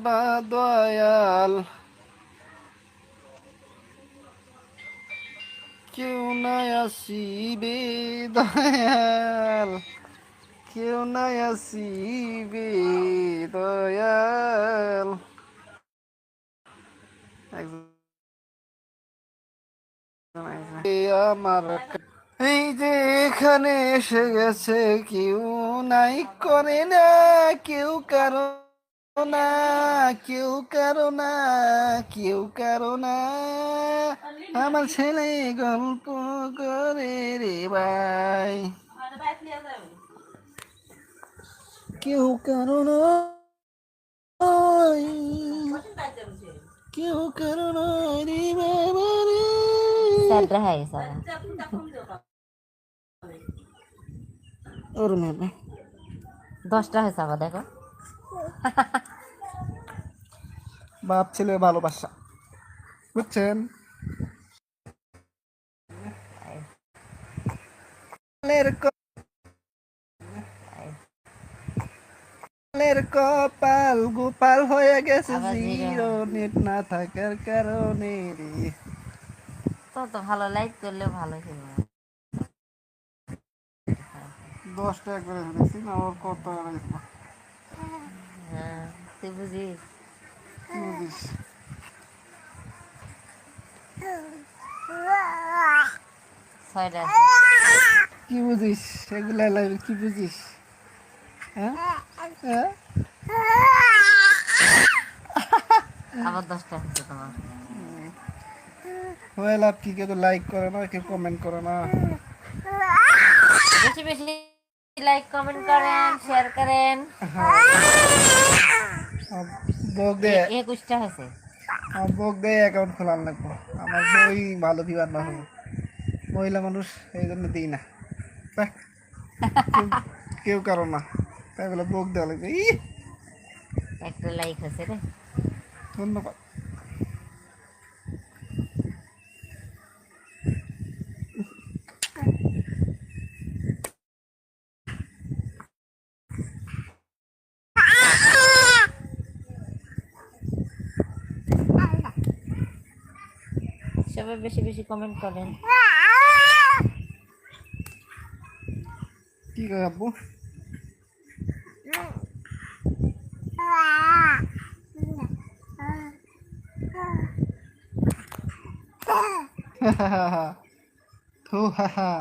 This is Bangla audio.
বা দয়াল, কেউ নাই আসিবে দয়াল, কেউ নাই আসিবে দয়াল। আমার এই যে এখানে এসে গেছে, কেউ নাই করে না, কেউ কারো না, কেউ কারো না, কেউ কারো না। আমার ছেলে গল্প করে রে ভাই, কেউ কারো নয়, কেউ কারো নয় রে বাবা রে। ওর মেয়ে 10টা হয়েছে আবার দেখো। বাপ ছেলে ভালোবাসা, বুঝছেন? কপাল গোপাল হয়ে গেছে আবার জিরো, নেট না থাকার কারণে রে। তো ভালো লাইক করলে ভালো ছিল। 10 টাকা করে দেখছি না, ওর কত হ্যাঁ, তুই বুঝিস। কি বুঝিস? 6টা কি বুঝিস সেগুলা লাগবে? কি বুঝিস? হ্যাঁ হ্যাঁ, আবার 10টা হচ্ছে তোমার। হয়ে লাভ কি? কেউ তো লাইক করে না, কেউ কমেন্ট করে না। বেশি বেশি লাইক কমেন্ট করেন, শেয়ার করেন। বক দে, 21টা হয়েছে। বক দে অ্যাকাউন্ট খোলার লাগবো। আমার বই ভালো ভিউয়ার না হবো, মহিলা মানুষ, এই জন্য দিই না। বাহ, কেউ কারো না, তাই বলে বক দেওয়া লাগবে। একটা লাইক হয়েছে রে। ধন্যবাদ। সবাই বেশি বেশি কমেন্ট করেন। কি করে আব্বু? থু হা হা।